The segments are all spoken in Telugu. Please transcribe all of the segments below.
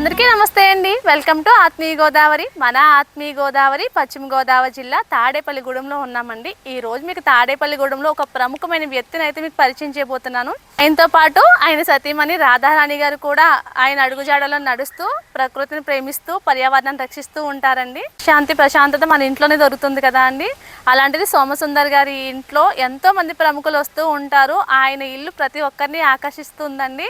అందరికీ నమస్తే అండి. వెల్కమ్ టు ఆత్మీయ గోదావరి. మన ఆత్మీయ గోదావరి పశ్చిమ గోదావరి జిల్లా తాడేపల్లిగూడెంలో ఉన్నామండి. ఈ రోజు మీకు తాడేపల్లిగూడెంలో ఒక ప్రముఖమైన వ్యక్తిని అయితే మీకు పరిచయం చేయబోతున్నాను. ఆయనతో పాటు ఆయన సతీమణి రాధారాణి గారు కూడా ఆయన అడుగుజాడలో నడుస్తూ ప్రకృతిని ప్రేమిస్తూ పర్యావరణాన్ని రక్షిస్తూ ఉంటారండి. శాంతి ప్రశాంతత మన ఇంట్లోనే దొరుకుతుంది కదా అండి. అలాంటిది సోమసుందర్ గారి ఇంట్లో ఎంతో మంది ప్రముఖులు వస్తూ ఉంటారు. ఆయన ఇల్లు ప్రతి ఒక్కరిని ఆకర్షిస్తుందండి.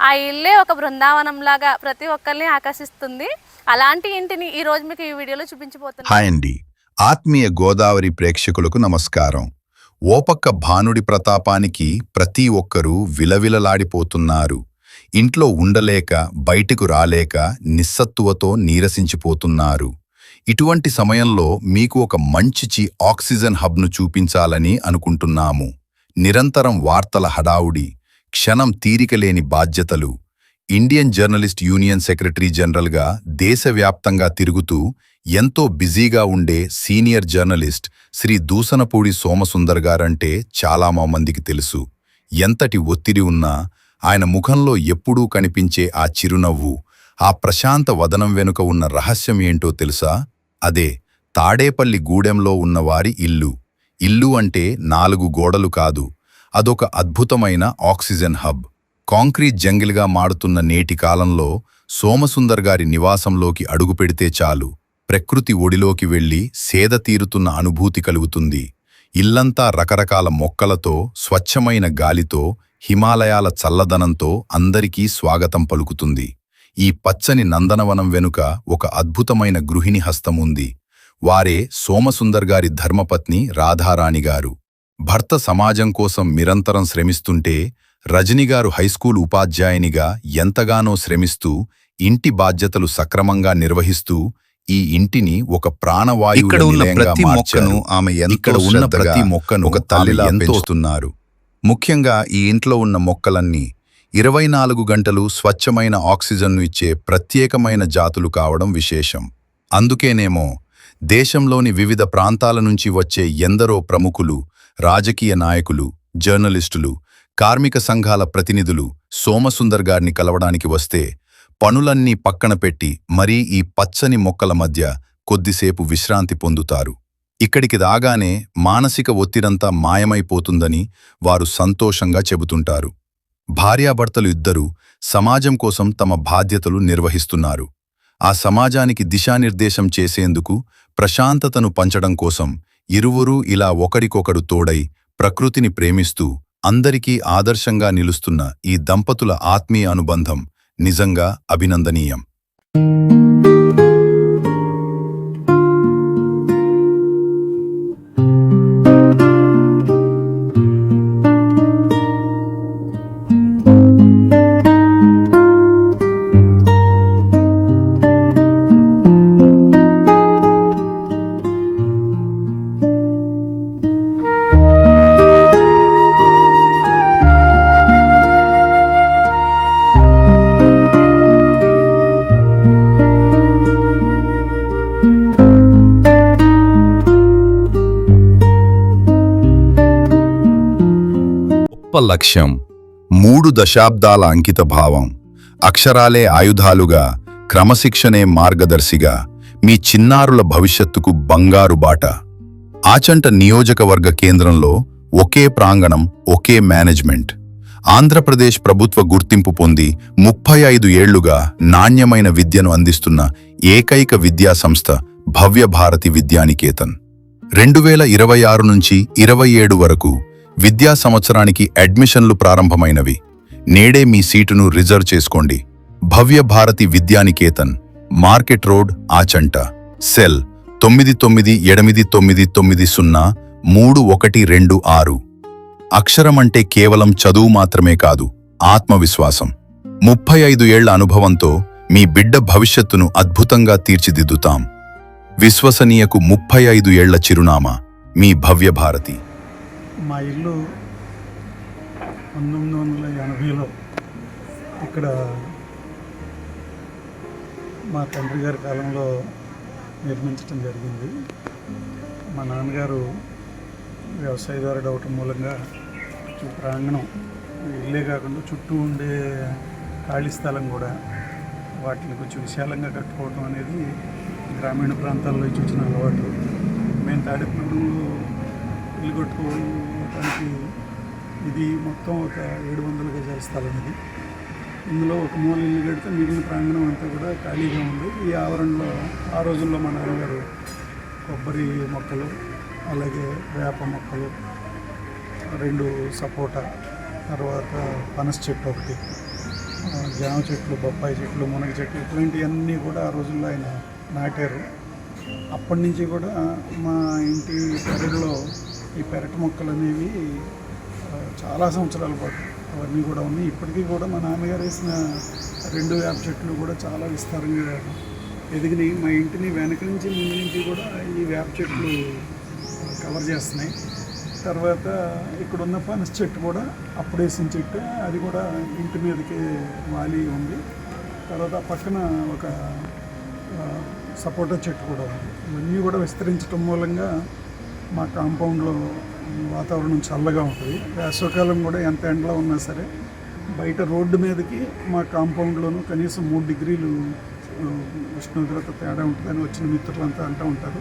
ఆ ఇల్లే ఒక బృందావనం లాగా ప్రతి ఒక్కరిని ఆకర్షిస్తుంది. అలాంటి ఇంటిని ఈ రోజు మీకు ఈ వీడియోలో చూపించబోతున్నాను. హాయ్ అండి, ఆత్మీయ గోదావరి ప్రేక్షకులకు నమస్కారం. ఓపక్క భానుడి ప్రతాపానికి ప్రతి ఒక్కరూ విలవిలలాడిపోతున్నారు. ఇంట్లో ఉండలేక బయటకు రాలేక నిస్సత్తువతో నీరసించిపోతున్నారు. ఇటువంటి సమయంలో మీకు ఒక మంచి ఆక్సిజన్ హబ్ను చూపించాలని అనుకుంటున్నాము. నిరంతరం వార్తల హడావుడి, క్షణం తీరికలేని బాధ్యతలు. ఇండియన్ జర్నలిస్ట్ యూనియన్ సెక్రటరీ జనరల్గా దేశవ్యాప్తంగా తిరుగుతూ ఎంతో బిజీగా ఉండే సీనియర్ జర్నలిస్ట్ శ్రీ దూసనపూడి సోమసుందర్ గారంటే చాలా మందికి తెలుసు. ఎంతటి ఒత్తిడి ఉన్నా ఆయన ముఖంలో ఎప్పుడూ కనిపించే ఆ చిరునవ్వు, ఆ ప్రశాంత వదనం వెనుక ఉన్న రహస్యం ఏంటో తెలుసా? అదే తాడేపల్లి గూడెంలో ఉన్నవారి ఇల్లు. ఇల్లు అంటే 4 గోడలు కాదు, అదొక అద్భుతమైన ఆక్సిజన్ హబ్. కాంక్రీట్ జంగిల్గా మారుతున్న నేటి కాలంలో సోమసుందర్ గారి నివాసంలోకి అడుగుపెడితే చాలు, ప్రకృతి ఒడిలోకి వెళ్లి సేద తీరుతున్న అనుభూతి కలుగుతుంది. ఇల్లంతా రకరకాల మొక్కలతో, స్వచ్ఛమైన గాలితో, హిమాలయాల చల్లదనంతో అందరికీ స్వాగతం పలుకుతుంది. ఈ పచ్చని నందనవనం వెనుక ఒక అద్భుతమైన గృహిణి హస్తం ఉంది. వారే సోమసుందర్ గారి ధర్మపత్ని రాధారాణి గారు. భర్త సమాజం కోసం నిరంతరం శ్రమిస్తుంటే రజనిగారు హైస్కూల్ ఉపాధ్యాయునిగా ఎంతగానో శ్రమిస్తూ ఇంటి బాధ్యతలు సక్రమంగా నిర్వహిస్తూ ఈ ఇంటిని ఒక ప్రాణవాయువు నిలయంగా మార్చారు. ఇక్కడ ఉన్న ప్రతి మొక్కను ఒక తల్లిలా పెంచుతున్నారు. ముఖ్యంగా ఈ ఇంట్లో ఉన్న మొక్కలన్నీ 24 గంటలు స్వచ్ఛమైన ఆక్సిజన్ను ఇచ్చే ప్రత్యేకమైన జాతులు కావడం విశేషం. అందుకేనేమో దేశంలోని వివిధ ప్రాంతాల నుంచి వచ్చే ఎందరో ప్రముఖులు, రాజకీయ నాయకులు, జర్నలిస్టులు, కార్మిక సంఘాల ప్రతినిధులు సోమసుందర్ గారిని కలవడానికి వస్తే పనులన్నీ పక్కన పెట్టి మరీ ఈ పచ్చని మొక్కల మధ్య కొద్దిసేపు విశ్రాంతి పొందుతారు. ఇక్కడికి రాగానే మానసిక ఒత్తిడంతా మాయమైపోతుందని వారు సంతోషంగా చెబుతుంటారు. భార్యాభర్తలు ఇద్దరూ సమాజం కోసం తమ బాధ్యతలు నిర్వహిస్తున్నారు. ఆ సమాజానికి దిశానిర్దేశం చేసేందుకు, ప్రశాంతతను పంచడం కోసం ఇరువురూ ఇలా ఒకరికొకరు తోడై ప్రకృతిని ప్రేమిస్తూ అందరికీ ఆదర్శంగా నిలుస్తున్న ఈ దంపతుల ఆత్మీయ అనుబంధం నిజంగా అభినందనీయం. లక్ష్యం 3 దశాబ్దాల అంకిత భావం, అక్షరాలే ఆయుధాలుగా, క్రమశిక్షణే మార్గదర్శిగా మీ చిన్నారుల భవిష్యత్తుకు బంగారు బాట. ఆచంట నియోజకవర్గ కేంద్రంలో ఒకే ప్రాంగణం, ఒకే మేనేజ్మెంట్. ఆంధ్రప్రదేశ్ ప్రభుత్వ గుర్తింపు పొంది 35 ఏళ్లుగా నాణ్యమైన విద్యను అందిస్తున్న ఏకైక విద్యా సంస్థ భవ్య భారతి విద్యానికేతన్. 2026 నుంచి 27 వరకు విద్యా సంవత్సరానికి అడ్మిషన్లు ప్రారంభమైనవి. నేడే మీ సీటును రిజర్వ్ చేసుకోండి. Bhavya Bharati Vidyaniketan, market road, Achanta. Cell 9989903126. అక్షరమంటే కేవలం చదువు మాత్రమే కాదు, ఆత్మవిశ్వాసం. 35 ఏళ్ల అనుభవంతో మీ బిడ్డ భవిష్యత్తును అద్భుతంగా తీర్చిదిద్దుతాం. విశ్వసనీయకు 35 ఏళ్ల చిరునామా మీ భవ్య భారతి. మా ఇల్లు 1980లో ఇక్కడ మా తండ్రి గారి కాలంలో నిర్మించడం జరిగింది. మా నాన్నగారు వ్యవసాయదారుడు అవటం మూలంగా ప్రాంగణం ఇల్లే కాకుండా చుట్టూ ఉండే ఖాళీ స్థలం కూడా వాటిని కొంచెం విశాలంగా కట్టుకోవడం అనేది గ్రామీణ ప్రాంతాల్లో చూసిన అలవాటు. మేము తాడేపల్లిగూడెంలో ఇల్లు కట్టుకోవడానికి ఇది మొత్తం ఒక 700 గజాల స్థలం. ఇది ఇందులో ఒక మూల ఇల్లు కడితే మిగిలిన ప్రాంగణం అంతా కూడా ఖాళీగా ఉంది. ఈ ఆవరణలో ఆ రోజుల్లో మా నాన్నగారు కొబ్బరి మొక్కలు, అలాగే వేప మొక్కలు, 2 సపోటా, తర్వాత పనస చెట్టు ఒకటి, జామ చెట్లు, బొప్పాయి చెట్లు, మునగ చెట్లు, ఇట్లాంటివన్నీ కూడా ఆ రోజుల్లో ఆయన నాటారు. అప్పటి నుంచి కూడా మా ఇంటి పెరట్లో ఈ పెరటి మొక్కలు అనేవి చాలా సంవత్సరాల పాటు అవన్నీ కూడా ఉన్నాయి. ఇప్పటికీ కూడా మా నాన్నగారు వేసిన 2 వేప చెట్లు కూడా చాలా విస్తారంగా ఎదిగినాయి. మా ఇంటిని వెనక నుంచి ముందు నుంచి కూడా ఈ వేప చెట్లు కవర్ చేస్తున్నాయి. తర్వాత ఇక్కడ ఉన్న పనస చెట్టు కూడా అప్పుడు వేసిన చెట్టు, అది కూడా ఇంటి మీదకి వాలి ఉంది. తర్వాత పక్కన ఒక సపోటా చెట్టు కూడా ఉంది. ఇవన్నీ కూడా విస్తరించడం మూలంగా మా కాంపౌండ్లో వాతావరణం చల్లగా ఉంటుంది. వేసవికాలం కూడా ఎంత ఎండలో ఉన్నా సరే బయట రోడ్డు మీదకి మా కాంపౌండ్లోనూ కనీసం 3 డిగ్రీలు ఉష్ణోగ్రత తేడా ఉంటుందని వచ్చిన మిత్రులంతా అంటూ ఉంటారు.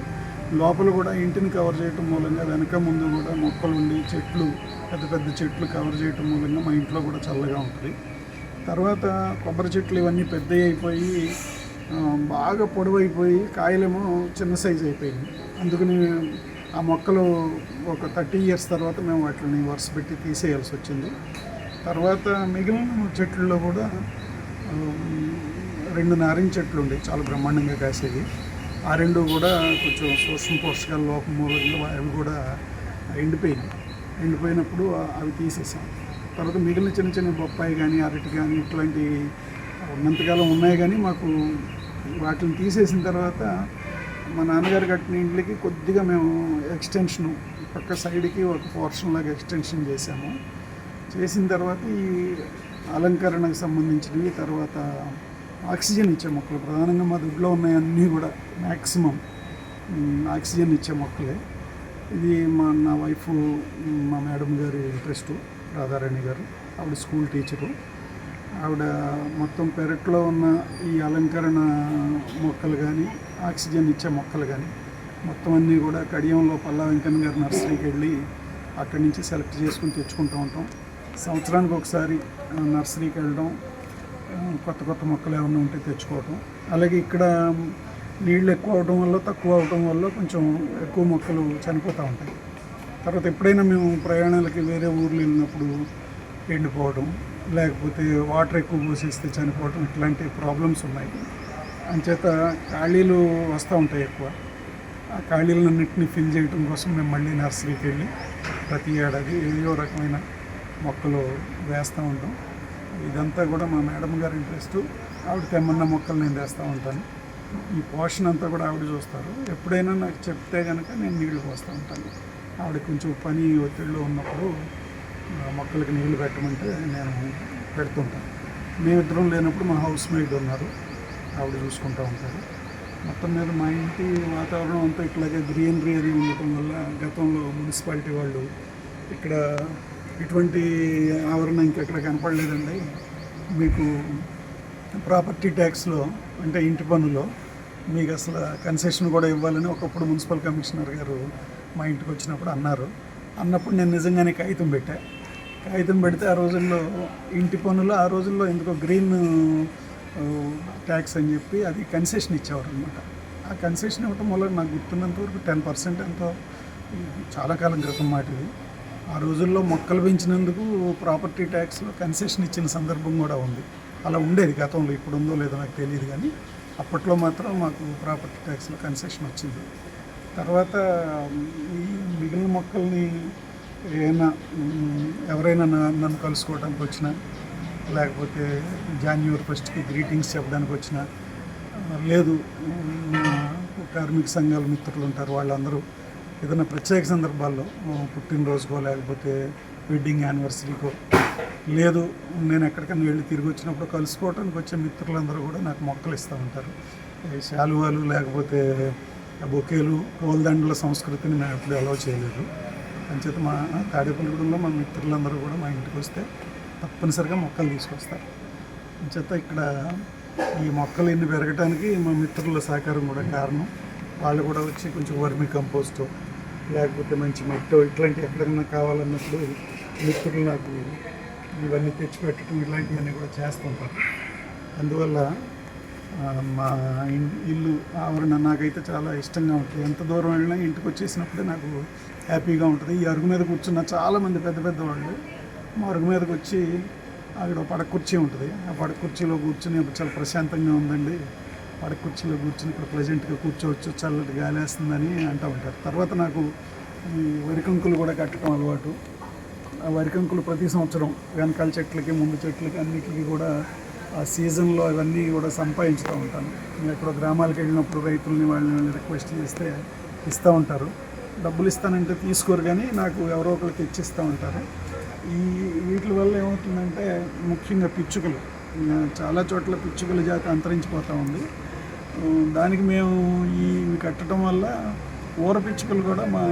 లోపల కూడా ఇంటిని కవర్ చేయటం మూలంగా వెనక ముందు కూడా మొక్కలు ఉండి చెట్లు, పెద్ద పెద్ద చెట్లు కవర్ చేయటం మూలంగా మా ఇంట్లో కూడా చల్లగా ఉంటుంది. తర్వాత కొబ్బరి చెట్లు ఇవన్నీ పెద్దవి అయిపోయి బాగా పొడవైపోయి కాయలేమో చిన్న సైజు అయిపోయింది. అందుకని ఆ మొక్కలు ఒక 30 ఇయర్స్ తర్వాత మేము వాటిని వరుస పెట్టి తీసేయాల్సి వచ్చింది. తర్వాత మిగిలిన చెట్లలో కూడా 2 నారింజ చెట్లు ఉండేవి, చాలా బ్రహ్మాండంగా కాసేవి. ఆ 2 కూడా కొంచెం సూక్ష్మ పోషకాల లోపం మూలంగా అవి కూడా ఎండిపోయినప్పుడు అవి తీసేసాం. తర్వాత మిగిలిన చిన్న చిన్న బొప్పాయి కానీ, అరటి కానీ ఇట్లాంటి ఉన్నంతకాలం ఉన్నాయి. కానీ మాకు వాటిని తీసేసిన తర్వాత మా నాన్నగారు కట్టిన ఇంట్లోకి కొద్దిగా మేము ఎక్స్టెన్షను పక్క సైడ్కి ఒక పోర్షన్ లాగా ఎక్స్టెన్షన్ చేసాము. చేసిన తర్వాత ఈ అలంకరణకు సంబంధించినవి, తర్వాత ఆక్సిజన్ ఇచ్చే మొక్కలు, ప్రధానంగా మా దొడ్లో ఉన్నాయన్నీ కూడా మ్యాక్సిమం ఆక్సిజన్ ఇచ్చే మొక్కలే. ఇది నా వైఫ్, మా మేడం గారి ఇంట్రెస్టు, రాధారాణి గారు. ఆవిడ స్కూల్ టీచరు. ఆవిడ మొత్తం పెరట్లో ఉన్న ఈ అలంకరణ మొక్కలు కానీ, ఆక్సిజన్ ఇచ్చే మొక్కలు కానీ మొత్తం అన్నీ కూడా కడియంలో పల్లా వెంకన్న గారి నర్సరీకి వెళ్ళి అక్కడి నుంచి సెలెక్ట్ చేసుకుని తెచ్చుకుంటూ ఉంటాం. సంవత్సరానికి ఒకసారి నర్సరీకి వెళ్ళడం, కొత్త కొత్త మొక్కలు ఏమైనా ఉంటే తెచ్చుకోవటం. అలాగే ఇక్కడ నీళ్ళు ఎక్కువ అవడం వల్ల, తక్కువ అవడం వల్ల కొంచెం ఎక్కువ మొక్కలు చనిపోతూ ఉంటాయి. తర్వాత ఎప్పుడైనా మేము ప్రయాణాలకి వేరే ఊర్లు వెళ్ళినప్పుడు ఎండిపోవడం, లేకపోతే వాటర్ ఎక్కువ పోసేస్తే చనిపోవడం, ఇట్లాంటి ప్రాబ్లమ్స్ ఉన్నాయి. అంచేత ఖాళీలు వస్తూ ఉంటాయి ఎక్కువ. ఆ ఖాళీలన్నింటినీ ఫిల్ చేయడం కోసం మేము మళ్ళీ నర్సరీకి వెళ్ళి ప్రతి ఏడాది ఏదో రకమైన మొక్కలు వేస్తూ ఉంటాం. ఇదంతా కూడా మా మేడం గారి ఇంట్రెస్టు. ఆవిడ తెమ్మన్న మొక్కలు నేను వేస్తూ ఉంటాను. ఈ పోషణ అంతా కూడా ఆవిడ చూస్తారు. ఎప్పుడైనా నాకు చెప్తే కనుక నేను నీళ్లు పోస్తూ ఉంటాను. ఆవిడ కొంచెం పని ఒత్తిడిలో ఉన్నప్పుడు మొక్కలకి నీళ్లు పెట్టమంటే నేను పెడుతుంటాను. మేమిద్దరం లేనప్పుడు మా హౌస్ మేడ్ ఉన్నారు, ఆవిడ చూసుకుంటూ ఉంటారు. మొత్తం మీద మా ఇంటి వాతావరణం అంతా ఇట్లాగే గ్రీనరీ అది ఉండటం వల్ల గతంలో మున్సిపాలిటీ వాళ్ళు ఇక్కడ ఇటువంటి ఆవరణ ఇంకెక్కడ కనపడలేదండి. మీకు ప్రాపర్టీ ట్యాక్స్లో, అంటే ఇంటి పన్నులో మీకు అసలు కన్సెషన్ కూడా ఇవ్వాలని ఒకప్పుడు మున్సిపల్ కమిషనర్ గారు మా ఇంటికి వచ్చినప్పుడు అన్నప్పుడు నేను నిజంగానే కాగితం పెడితే ఆ రోజుల్లో ఇంటి పన్నులో ఆ రోజుల్లో ఎందుకో గ్రీన్ ట్యాక్స్ అని చెప్పి అది కన్సెషన్ ఇచ్చేవారు అనమాట. ఆ కన్సెషన్ ఇవ్వటం వల్ల నాకు గుర్తున్నంత వరకు 10% ఎంతో, చాలా కాలం క్రితం మాట ఇది. ఆ రోజుల్లో మొక్కలు పెంచినందుకు ప్రాపర్టీ ట్యాక్స్లో కన్సెషన్ ఇచ్చిన సందర్భం కూడా ఉంది. అలా ఉండేది గతంలో, ఇప్పుడు ఉందో లేదో నాకు తెలియదు. కానీ అప్పట్లో మాత్రం మాకు ప్రాపర్టీ ట్యాక్స్లో కన్సెషన్ వచ్చింది. తర్వాత ఈ మిగిలిన మొక్కల్ని ఎవరైనా నన్ను కలుసుకోవడానికి వచ్చినా, లేకపోతే జనవరి 1కి గ్రీటింగ్స్ చెప్పడానికి వచ్చినా, లేదు కార్మిక సంఘాల మిత్రులు ఉంటారు, వాళ్ళందరూ ఏదైనా ప్రత్యేక సందర్భాల్లో పుట్టినరోజుకో, లేకపోతే వెడ్డింగ్ యానివర్సరీకో, లేదు నేను ఎక్కడికైనా వెళ్ళి తిరిగి వచ్చినప్పుడు కలుసుకోవడానికి వచ్చే మిత్రులందరూ కూడా నాకు మొక్కలు ఇస్తూ ఉంటారు. శాలువాలు లేకపోతే బొకేలు, పూలదండల సంస్కృతిని మేము ఎప్పుడు అలౌ చేయలేదు. అంచేత మా తాడేపల్లిగూడెంలో మా మిత్రులందరూ కూడా మా ఇంటికి వస్తే తప్పనిసరిగా మొక్కలు తీసుకొస్తారు. అంచేత ఇక్కడ ఈ మొక్కలు ఇన్ని పెరగడానికి మా మిత్రుల సహకారం కూడా కారణం. వాళ్ళు కూడా వచ్చి కొంచెం వర్మి కంపోస్టు లేకపోతే మంచి మట్టో ఇట్లాంటి ఎక్కడైనా కావాలన్నప్పుడు మిత్రులు నాకు ఇవన్నీ తెచ్చిపెట్టడం ఇలాంటివన్నీ కూడా చేస్తుంటారు. అందువల్ల మా ఇల్లు ఆవరణ నాకైతే చాలా ఇష్టంగా ఉంటుంది. ఎంత దూరం వెళ్ళినా ఇంటికి వచ్చేసినప్పుడే నాకు హ్యాపీగా ఉంటుంది. ఈ అరుగు మీద కూర్చున్న చాలామంది పెద్ద పెద్ద వాళ్ళు మా అరుగు మీదకి వచ్చి అక్కడ పడక కుర్చీ ఉంటుంది, ఆ పడక కుర్చీలో కూర్చుని చాలా ప్రశాంతంగా ఉందండి, పడక కుర్చీలో కూర్చుని ఇక్కడ ప్లెజెంట్గా కూర్చోవచ్చు, చల్లటి గాలి వేస్తుందని అంటూ ఉంటారు. తర్వాత నాకు ఈ వరికంకులు కూడా కట్టడం అలవాటు. ఆ వరికంకులు ప్రతి సంవత్సరం వెనకాల చెట్లకి ముందు చెట్లకి అన్నిటికీ కూడా ఆ సీజన్లో అవన్నీ కూడా సంపాదించుతూ ఉంటాను. నేను ఎక్కడో గ్రామాలకు వెళ్ళినప్పుడు రైతుల్ని వాళ్ళని రిక్వెస్ట్ చేస్తే ఇస్తూ ఉంటారు. డబ్బులు ఇస్తానంటే తీసుకోరు, కానీ నాకు ఎవరో ఒకరు తెచ్చిస్తూ ఉంటారు. వీటి వల్ల ఏమవుతుందంటే ముఖ్యంగా పిచ్చుకలు, చాలా చోట్ల పిచ్చుకల జాతి అంతరించిపోతూ ఉంది. దానికి మేము ఇవి కట్టడం వల్ల ఊర పిచ్చుకలు కూడా మా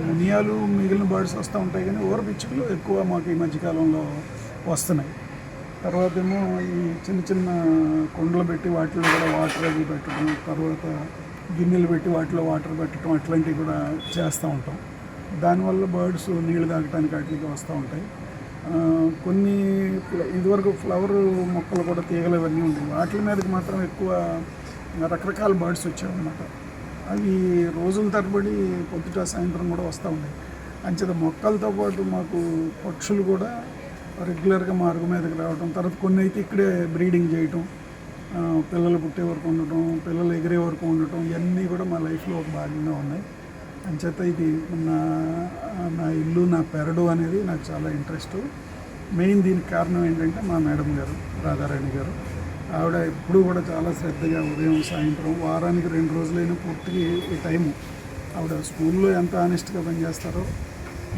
మునియాలు మిగిలిన బర్డ్స్ వస్తూ ఉంటాయి, కానీ ఊర పిచ్చుకలు ఎక్కువ మాకు ఈ మధ్యకాలంలో వస్తున్నాయి. తర్వాత ఏమో ఈ చిన్న చిన్న కుండలు పెట్టి వాటిలో కూడా వాటర్ అవి పెట్టడం, తర్వాత గిన్నెలు పెట్టి వాటిలో వాటర్ పెట్టడం అట్లాంటివి కూడా చేస్తూ ఉంటాం. దానివల్ల బర్డ్స్ నీళ్ళు తాగటానికి వాటికి వస్తూ ఉంటాయి. కొన్ని ఇదివరకు ఫ్లవర్ మొక్కలు కూడా తీగలు ఇవన్నీ ఉంటాయి, వాటి మీదకి మాత్రం ఎక్కువ రకరకాల బర్డ్స్ వచ్చాయన్నమాట. అవి రోజుల తరబడి పొద్దుట సాయంత్రం కూడా వస్తూ ఉన్నాయి. అంచేత మొక్కలతో పాటు మాకు పక్షులు కూడా రెగ్యులర్గా మా అరుగు మీదకి రావడం, తర్వాత కొన్ని అయితే ఇక్కడే బ్రీడింగ్ చేయటం, పిల్లలు పుట్టే వరకు ఉండటం, పిల్లలు ఎగిరే వరకు ఉండటం, ఇవన్నీ కూడా మా లైఫ్లో ఒక భాగంగా ఉన్నాయి. అంచేత ఇది నా ఇల్లు, నా పెరడు అనేది నాకు చాలా ఇంట్రెస్ట్. మెయిన్ దీనికి కారణం ఏంటంటే మా మేడం గారు, రాధారాణి గారు. ఆవిడ ఎప్పుడూ కూడా చాలా శ్రద్ధగా ఉదయం సాయంత్రం వారానికి 2 రోజులైనా పూర్తిగా ఈ టైము ఆవిడ స్కూల్లో ఎంత ఆనెస్ట్గా పనిచేస్తారో,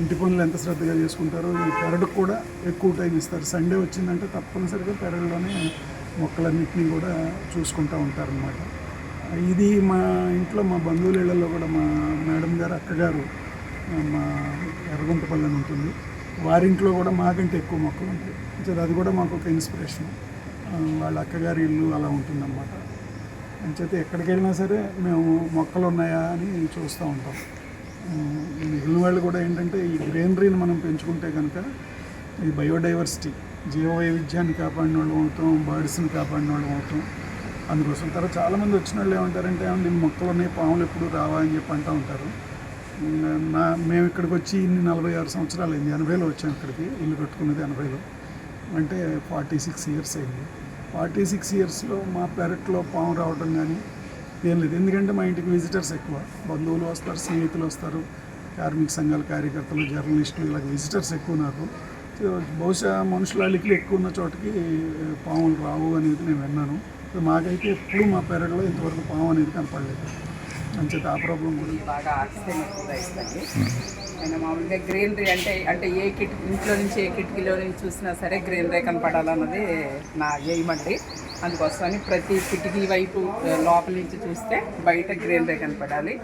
ఇంటి పనులు ఎంత శ్రద్ధగా చేసుకుంటారో, ఈ పెరడుకు కూడా ఎక్కువ టైం ఇస్తారు. సండే వచ్చిందంటే తప్పనిసరిగా పెరడులోనే మొక్కలన్నింటినీ కూడా చూసుకుంటూ ఉంటారనమాట. ఇది మా ఇంట్లో మా బంధువుల ఇళ్లలో కూడా మా మేడం గారు అక్కగారు మా ఎర్రగుంటపల్లి అని ఉంటుంది, వారింట్లో కూడా మాకంటే ఎక్కువ మొక్కలు ఉంటాయి. అది కూడా మాకు ఒక ఇన్స్పిరేషన్. వాళ్ళ అక్కగారి ఇల్లు అలా ఉంటుందన్నమాట. అంచేత ఎక్కడికి వెళ్ళినా సరే మేము మొక్కలు ఉన్నాయా అని చూస్తూ ఉంటాం. మిగిలిన వాళ్ళు కూడా ఏంటంటే ఈ గ్రీనరీని మనం పెంచుకుంటే కనుక ఈ బయోడైవర్సిటీ, జీవ వైవిధ్యాన్ని కాపాడిన వాళ్ళు అవుతాం, బర్డ్స్ని కాపాడిన వాళ్ళు అవుతాం. అందుకోసం తర్వాత చాలామంది వచ్చిన వాళ్ళు ఏమంటారంటే ఏమంటే మొక్కలు ఉన్నాయి, పాములు ఎప్పుడు రావా అని చెప్పి అంటూ ఉంటారు. మేము ఇక్కడికి వచ్చి ఇన్ని 46 సంవత్సరాలు అయింది. 80లో వచ్చాము ఇక్కడికి, ఇల్లు కట్టుకున్నది 80లో, అంటే 46 ఇయర్స్ అయింది. 46 ఇయర్స్లో మా పెరట్లో పాము రావడం కానీ ఏం లేదు. ఎందుకంటే మా ఇంటికి విజిటర్స్ ఎక్కువ, బంధువులు వస్తారు, స్నేహితులు వస్తారు, కార్మిక సంఘాల కార్యకర్తలు, జర్నలిస్టులు, ఇలా విజిటర్స్ ఎక్కువ నాకు. బహుశా మనుషుల అలికలు ఎక్కువ ఉన్న చోటకి పాములు రావు అనేది నేను విన్నాను. మాకైతే ఎప్పుడు మా పెరట్లో ఇంతవరకు పాము అనేది కనపడలేదు. అంచేత ఆ ప్రాబ్లం కూడా బాగా ఆక్సిజన్ ఎక్కువగా ఇస్తుంది. ఆయన మామూలుగా గ్రీనరీ అంటే ఏ ఇంట్లో నుంచి ఏ కిటికీలో నుంచి చూసినా సరే గ్రీనరీ కనపడాలన్నది నా ఎయిమ్ అండి. అందుకోసమని ప్రతి కిటికీ వైపు లోపల నుంచి చూస్తే బయట గ్రీనరీ కనపడాలి.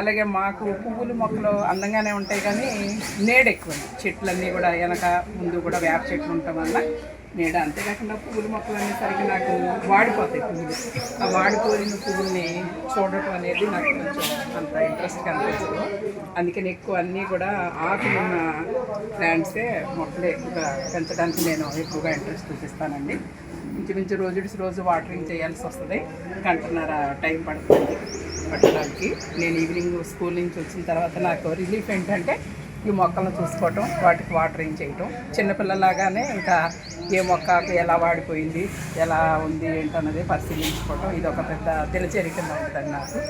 అలాగే మాకు పువ్వులు మొక్కలు అందంగానే ఉంటాయి, కానీ నీడ ఎక్కువ. చెట్లన్నీ కూడా వెనక ముందు కూడా వేప చెట్లు ఉండటం వల్ల నీడ. అంతేకాకుండా పువ్వుల మొక్కలు అనేసరికి నాకు వాడిపోతాయి పువ్వులు. ఆ వాడిపోయిన పువ్వుల్ని చూడటం అనేది నాకు కొంచెం అంత ఇంట్రెస్ట్ కనిపించదు. అందుకని ఎక్కువ అన్నీ కూడా ఆకులున్న ప్లాంట్సే మొక్కలు ఎక్కువగా పెంచడానికి నేను ఎక్కువగా ఇంట్రెస్ట్ చూపిస్తానండి. ఇంచుమించు రోజు వాటరింగ్ చేయాల్సి వస్తుంది, 1.5 టైం పడుతుంది పట్టడానికి. నేను ఈవినింగ్ స్కూల్ నుంచి వచ్చిన తర్వాత నాకు రిలీఫ్ ఏంటంటే ఈ మొక్కలను చూసుకోవటం, వాటికి వాటరింగ్ చేయటం. చిన్నపిల్లలాగానే ఇంకా ఏ మొక్కకు ఎలా వాడిపోయింది, ఎలా ఉంది ఏంటన్నది పరిశీలించుకోవటం, ఇది ఒక పెద్ద దినచర్య కింద ఉంటుందండి నాకు.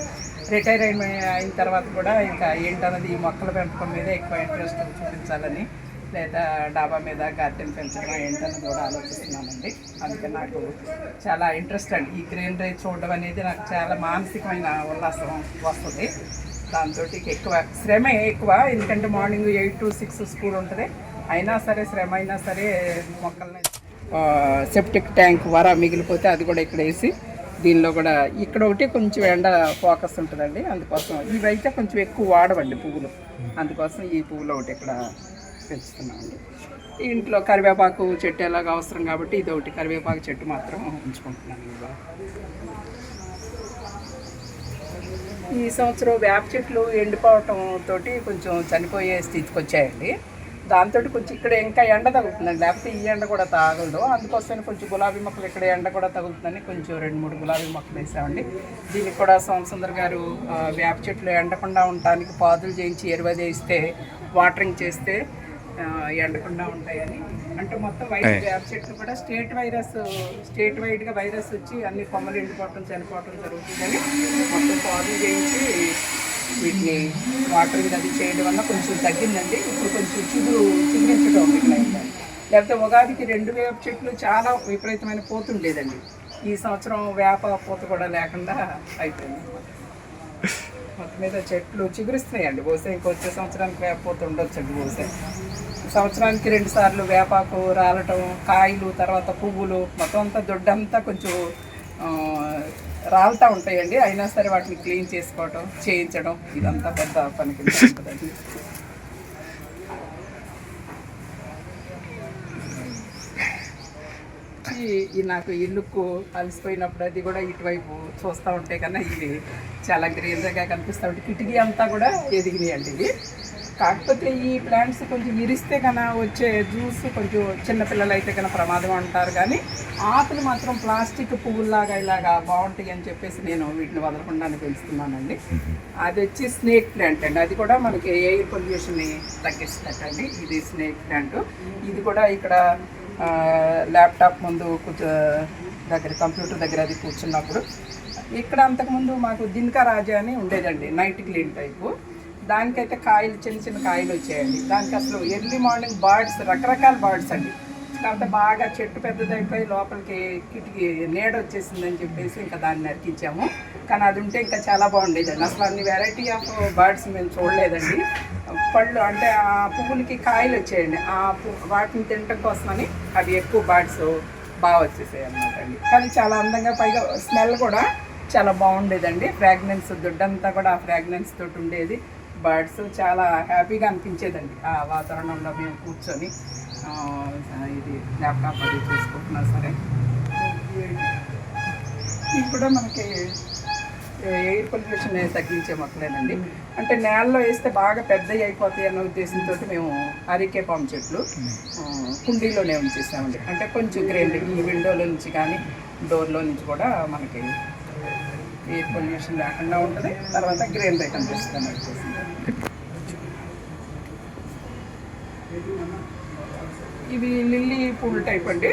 రిటైర్ అయిన తర్వాత కూడా ఇంకా ఏంటన్నది ఈ మొక్కల పెంపకం మీద ఎక్కువ ఇంట్రెస్ట్ చూపించాలని, లేదా డాబా మీద గార్డెన్ పెంచడం ఏంటన్నది కూడా ఆలోచిస్తున్నానండి. అందుకని నాకు చాలా ఇంట్రెస్ట్ అండి. ఈ గ్రీనరీ చూడడం అనేది నాకు చాలా మానసికమైన ఉల్లాసం వస్తుంది. దాంతో ఎక్కువ శ్రమ ఎక్కువ, ఎందుకంటే మార్నింగ్ 8 to 6 స్కూల్ ఉంటుంది. అయినా సరే శ్రమ అయినా సరే మొక్కల్ని సెప్టిక్ ట్యాంక్ మిగిలిపోతే అది కూడా ఇక్కడ వేసి, దీనిలో కూడా ఇక్కడ ఒకటి కొంచెం ఎండ ఫోకస్ ఉంటుందండి. అందుకోసం ఇవైతే కొంచెం ఎక్కువ వాడవండి పువ్వులు, అందుకోసం ఈ పువ్వులు ఒకటి ఇక్కడ పెంచుతున్నామండి. ఇంట్లో కరివేపాకు చెట్టు ఎలాగ అవసరం కాబట్టి ఇది ఒకటి కరివేపాకు చెట్టు మాత్రం ఉంచుకుంటున్నాను ఇవాళ. ఈ సంవత్సరం వేప చెట్లు ఎండిపోవటం తోటి కొంచెం చనిపోయే స్థితికి వచ్చాయండి. దాంతో కొంచెం ఇక్కడ ఇంకా ఎండ తగులుతుందండి, లేకపోతే ఈ ఎండ కూడా తాగదు. అందుకోసమే కొంచెం గులాబీ మొక్కలు ఇక్కడ ఎండ కూడా తగులుతుందని కొంచెం 2-3 గులాబీ మొక్కలు వేసామండి. దీనికి కూడా సోమసుందర్ గారు వేప చెట్లు ఎండకుండా ఉండటానికి పాదులు చేయించి ఎరువది వేస్తే వాటరింగ్ చేస్తే ఎండకుండా ఉంటాయని. అంటే మొత్తం వేప చెట్లు కూడా స్టేట్ వైడ్గా వైరస్ వచ్చి అన్ని కొమ్మలు ఎండిపోవటం చనిపోవటం జరుగుతుందని మొత్తం పాదులు చేయించి వీటిని వాటరింగ్ అది చేయడం వల్ల కొంచెం తగ్గిందండి. ఇప్పుడు కొంచెం చిగురించడం మిగిలిందండి. లేకపోతే ఉగాదికి 2 వేప చెట్లు చాలా విపరీతమైన పోతుండేదండి. ఈ సంవత్సరం వేప పూత కూడా లేకుండా అయిపోయింది. మొత్తం మీద చెట్లు చిగురిస్తున్నాయండి. బహుశా ఇంకొచ్చే సంవత్సరానికి వేప పూత ఉండొచ్చండి. బహుశా సంవత్సరానికి 2 సార్లు వేపాకు రాలటం, కాయలు, తర్వాత పువ్వులు, మొత్తం అంతా దొడ్డంతా కొంచెం రాలుతూ ఉంటాయండి. అయినా సరే వాటిని క్లీన్ చేసుకోవటం, చేయించడం ఇదంతా పెద్ద పనికి ఉంటుందండి. ఈ నాకు ఇల్లుకు అలసిపోయినప్పుడు అది కూడా ఇటువైపు చూస్తూ ఉంటే కన్నా ఇవి చాలా గ్రీనరీగా కనిపిస్తూ ఉంటాయి. కిటికీ అంతా కూడా ఎదిగినాయండి ఇవి. కాకపోతే ఈ ప్లాంట్స్ కొంచెం ఇరిస్తే కన్నా వచ్చే జ్యూస్ కొంచెం చిన్నపిల్లలు అయితే కన్నా ప్రమాదం అంటారు, కానీ ఆకులు మాత్రం ప్లాస్టిక్ పువ్వుల్లాగా ఇలాగా బాగుంటాయి అని చెప్పేసి నేను వీటిని వదలకుండా పెంచుతున్నానండి. అది వచ్చి స్నేక్ ప్లాంట్ అండి. అది కూడా మనకి ఎయిర్ పొల్యూషన్ని తగ్గిస్తున్నట్టండి. ఇది స్నేక్ ప్లాంట్. ఇది కూడా ఇక్కడ ల్యాప్టాప్ ముందు కంప్యూటర్ దగ్గర అది కూర్చున్నప్పుడు ఇక్కడ అంతకుముందు మాకు దినకా రాజా అని ఉండేదండి, నైట్ గ్రీన్ టైపు. దానికైతే కాయలు చిన్న కాయలు వచ్చాయండి. దానికి అసలు ఎర్లీ మార్నింగ్ బర్డ్స్, రకరకాల బర్డ్స్ అండి. కాకపోతే బాగా చెట్టు పెద్దదైపోయి లోపలికి కిటికీ నీడ వచ్చేసిందని చెప్పేసి ఇంకా దాన్ని నరికించాము. కానీ అది ఉంటే ఇంకా చాలా బాగుండేదండి. అసలు అన్ని వెరైటీ ఆఫ్ బర్డ్స్ మేము చూడలేదండి. పళ్ళు అంటే ఆ పువ్వులకి కాయలు వచ్చాయండి. వాటిని తినటం కోసమని అవి ఎక్కువ బర్డ్స్ బాగా వచ్చేసాయి అన్నమాట అండి. కానీ చాలా అందంగా, పైగా స్మెల్ కూడా చాలా బాగుండేదండి. ఫ్రాగ్రెన్స్ దొడ్డంతా కూడా ఆ ఫ్రాగ్రెన్స్ తోటి ఉండేది. బర్డ్స్ చాలా హ్యాపీగా అనిపించేదండి ఆ వాతావరణంలో మేము కూర్చొని. ఇది ల్యాప్టాప్ అది చూసుకుంటున్నా సరే. ఇవి కూడా మనకి ఎయిర్ పొల్యూషన్ తగ్గించే మొక్కలేనండి. అంటే నేలలో వేస్తే బాగా పెద్దవి అయిపోతాయి అన్న ఉద్దేశంతో మేము అరికే పాము చెట్లు కుండీలోనే ఉంచేసామండి. అంటే కొంచెం గ్రీనరీ ఈ విండోలో నుంచి కానీ డోర్లో నుంచి కూడా మనకి ఎయిర్ పొల్యూషన్ లేకుండా ఉంటుంది. తర్వాత గ్రీనరీ కనిపిస్తుంది. ఇవి లిల్లీ పూలు టైప్ అండి.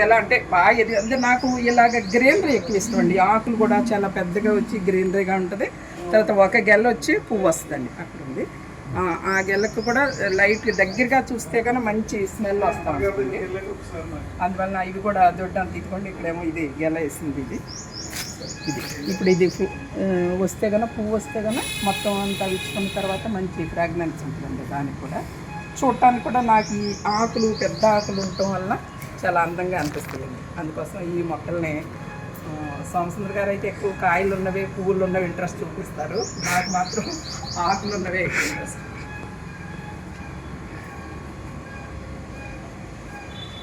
ఎలా అంటే బాగా ఇది అంటే నాకు ఇలాగ గ్రీనరీ ఎక్కువ ఇష్టం అండి. ఆకులు కూడా చాలా పెద్దగా వచ్చి గ్రీనరీగా ఉంటుంది. తర్వాత ఒక గెల వచ్చి పువ్వు వస్తుందండి అక్కడ ఉంది. ఆ గెలకు కూడా లైట్ దగ్గరగా చూస్తే కన్నా మంచి స్మెల్ వస్తూ ఉంటుంది. అందువల్ల ఇవి కూడా దొడ్డాన్ని తీసుకోండి. ఇక్కడేమో ఇది గెల వేసింది. ఇది ఇప్పుడు ఇది వస్తే కన్నా పువ్వు వస్తే కన్నా మొత్తం అంతా ఇచ్చుకున్న తర్వాత మంచి ఫ్రాగ్రెన్స్ ఉంటుందండి. దానికి కూడా చూడటానికి కూడా నాకు ఈ ఆకులు పెద్ద ఆకులు ఉండటం వల్ల చాలా అందంగా అనిపిస్తుందండి. అందుకోసం ఈ మొక్కల్ని సోమసుందర్ గారు అయితే ఎక్కువ కాయలు ఉన్నవే, పువ్వులు ఉన్నవి ఇంట్రెస్ట్ చూపిస్తారు. నాకు మాత్రం ఆకులు ఉన్నవే ఎక్కువ ఇంట్రెస్ట్.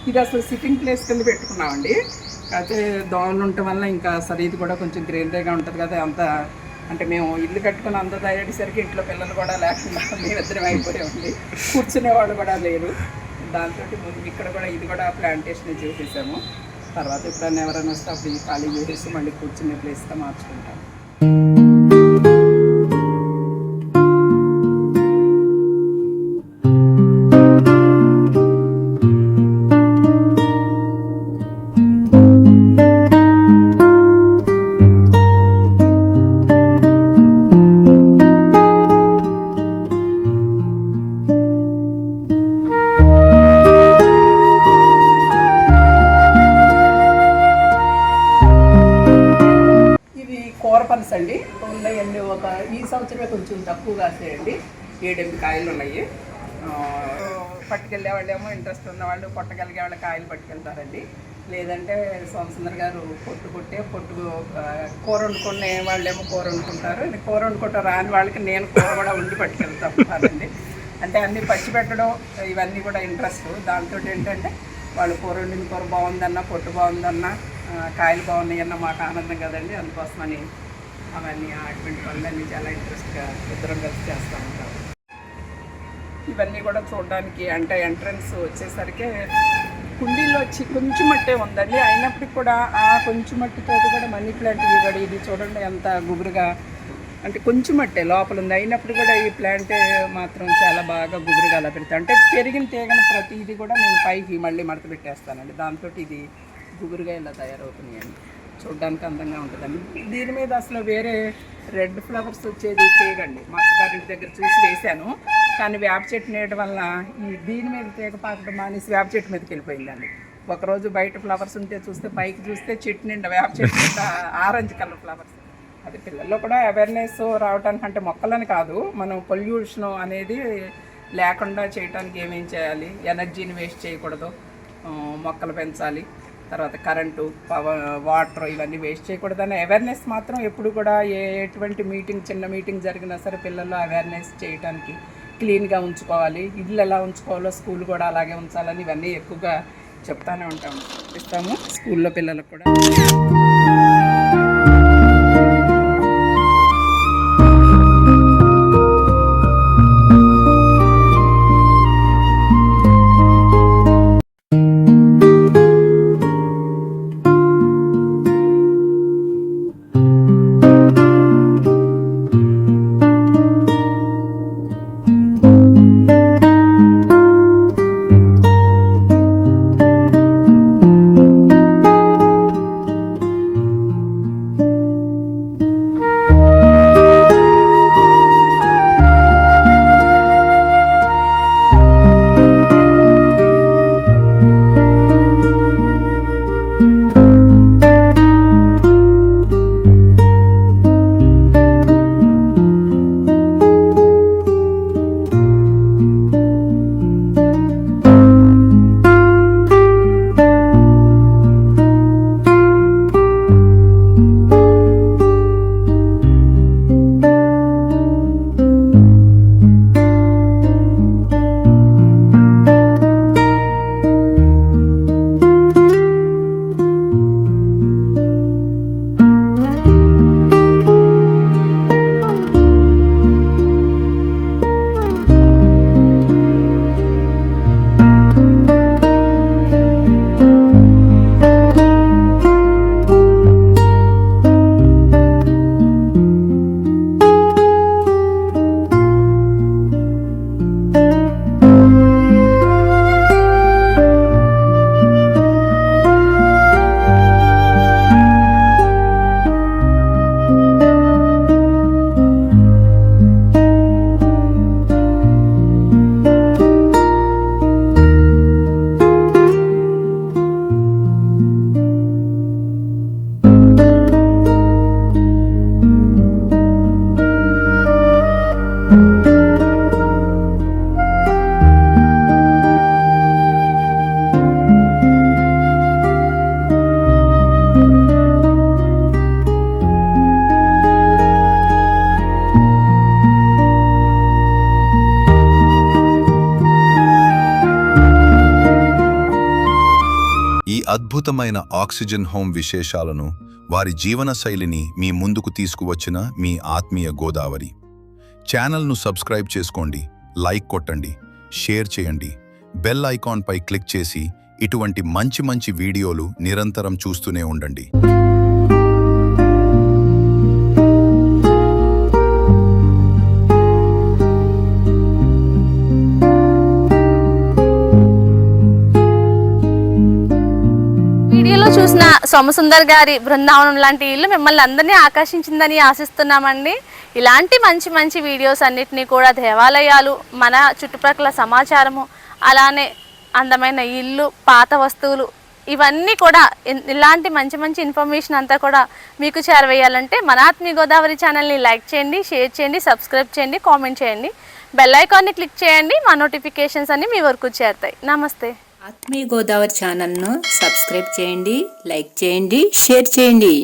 ఇది అసలు సిట్టింగ్ ప్లేస్ కింద పెట్టుకున్నామండి. కాకపోతే దోమలు ఉండటం వల్ల ఇంకా సరే ఇది కూడా కొంచెం గ్రీనరీగా ఉంటుంది కదా. అంత అంటే మేము ఇల్లు కట్టుకుని అంత తయారేసరికి ఇంట్లో పిల్లలు కూడా లేకుండా మేమిద్దరం అయిపోయామండి. కూర్చునే వాళ్ళు కూడా లేరు. దాంతో ముందు ఇక్కడ కూడా ఇది కూడా ప్లాంటేషన్ చేసేసాము. తర్వాత ఎప్పుడైనా ఎవరైనా వస్తే అప్పుడు ఇది ఖాళీ చేసేసి మళ్ళీ కూర్చునే ప్లేస్గా మార్చుకుంటాము. కూరపనస అండి ఉన్నాయండి. ఒక ఈ సంవత్సరమే కొంచెం తక్కువ కాసేయండి. 7-8 కాయలు ఉన్నాయి. పట్టుకెళ్ళే వాళ్ళేమో ఇంట్రెస్ట్ ఉన్నవాళ్ళు పొట్టగలిగే వాళ్ళ కాయలు పట్టుకెళ్తారండి. లేదంటే సోమసుందర్ గారు పొట్టు కూర వండుకునే వాళ్ళేమో కూర వండుకుంటారు. కూర వండుకుంటారు రాని వాళ్ళకి నేను కూర కూడా వండి పట్టుకెళ్తానండి. అంటే అన్నీ పచ్చి పెట్టడం ఇవన్నీ కూడా ఇంట్రెస్ట్. దాంతో ఏంటంటే వాళ్ళు కూర వండిన కూర బాగుందన్నా, పొట్టు బాగుందన్నా, కాయలు బాగున్నాయన్నా మాకు ఆనందం కదండి. అందుకోసమని అవన్నీ అటువంటి పనులన్నీ చాలా ఇంట్రెస్ట్గా ఇద్దరం కలిసి చేస్తూ ఉంటాం. ఇవన్నీ కూడా చూడడానికి అంటే ఎంట్రన్స్ వచ్చేసరికి కుండీల్లో వచ్చి కొంచెం మట్టే ఉందండి. అయినప్పటికి కూడా ఆ కొంచెం మట్టితో కూడా మనీ ప్లాంట్ ఇవ్వడం, ఇది చూడండి ఎంత గుబురుగా, అంటే కొంచెం మట్టే లోపల ఉంది. అయినప్పుడు కూడా ఈ ప్లాంట్ మాత్రం చాలా బాగా గుబురుగా అలా పెడతాను. అంటే పెరిగిన తీగన ప్రతిదీ కూడా నేను పైకి మళ్ళీ మడత పెట్టేస్తానండి. దాంతో ఇది గుబురుగా ఇలా తయారవుతున్నాయండి. చూడడానికి అందంగా ఉంటుందండి. దీని మీద అసలు వేరే రెడ్ ఫ్లవర్స్ వచ్చేది తీగండి. మా అత్తగారింటి దగ్గర చూసి వేశాను, కానీ వేప చెట్టు నేయడం వల్ల ఈ దీని మీద తీగ పాకడం మానేసి వేప చెట్టు మీదకి వెళ్ళిపోయిందండి. ఒకరోజు బయట ఫ్లవర్స్ ఉంటే చూస్తే పైకి చూస్తే చెట్టు నిండా వేప చెట్టు నిండా ఆరెంజ్ కలర్ ఫ్లవర్స్. అది పిల్లల్లో కూడా అవేర్నెస్ రావడానికి, అంటే మొక్కలని కాదు, మనం పొల్యూషన్ అనేది లేకుండా చేయడానికి ఏమేం చేయాలి, ఎనర్జీని వేస్ట్ చేయకూడదు, మొక్కలు పెంచాలి, తర్వాత కరెంటు, వాటర్ ఇవన్నీ వేస్ట్ చేయకూడదని అవేర్నెస్ మాత్రం ఎప్పుడు కూడా ఎటువంటి మీటింగ్, చిన్న మీటింగ్ జరిగినా సరే పిల్లల్లో అవేర్నెస్ చేయడానికి, క్లీన్గా ఉంచుకోవాలి, ఇల్లు ఎలా ఉంచుకోవాలో స్కూల్ కూడా అలాగే ఉంచాలని ఇవన్నీ ఎక్కువగా చెప్తానే ఉంటాము, ఇస్తాము స్కూల్లో పిల్లలకు కూడా. అద్భుతమైన ఆక్సిజన్ హోమ్ విశేషాలను, వారి జీవన శైలిని మీ ముందుకు తీసుకువచ్చిన మీ ఆత్మీయ గోదావరి. ఛానల్ను సబ్స్క్రైబ్ చేసుకోండి, లైక్ కొట్టండి, షేర్ చేయండి, బెల్ ఐకాన్పై క్లిక్ చేసి ఇటువంటి మంచి వీడియోలు నిరంతరం చూస్తూనే ఉండండి. వీడియోలో చూసిన సోమసుందర్ గారి బృందావనం లాంటి ఇల్లు మిమ్మల్ని అందరినీ ఆకర్షించిందని ఆశిస్తున్నామండి. ఇలాంటి మంచి వీడియోస్ అన్నిటినీ కూడా దేవాలయాలు, మన చుట్టుప్రక్కల సమాచారము, అలానే అందమైన ఇల్లు, పాత వస్తువులు, ఇవన్నీ కూడా ఇలాంటి మంచి ఇన్ఫర్మేషన్ అంతా కూడా మీకు చేరవేయాలంటే మన ఆత్మీయ గోదావరి ఛానల్ని లైక్ చేయండి, షేర్ చేయండి, సబ్స్క్రైబ్ చేయండి, కామెంట్ చేయండి, బెల్ ఐకాన్ని క్లిక్ చేయండి. మా నోటిఫికేషన్స్ అన్నీ మీ వరకు చేరుతాయి. నమస్తే. ఆత్మీయ గోదావరి ఛానల్ను సబ్స్క్రైబ్ చేయండి, లైక్ చేయండి, షేర్ చేయండి.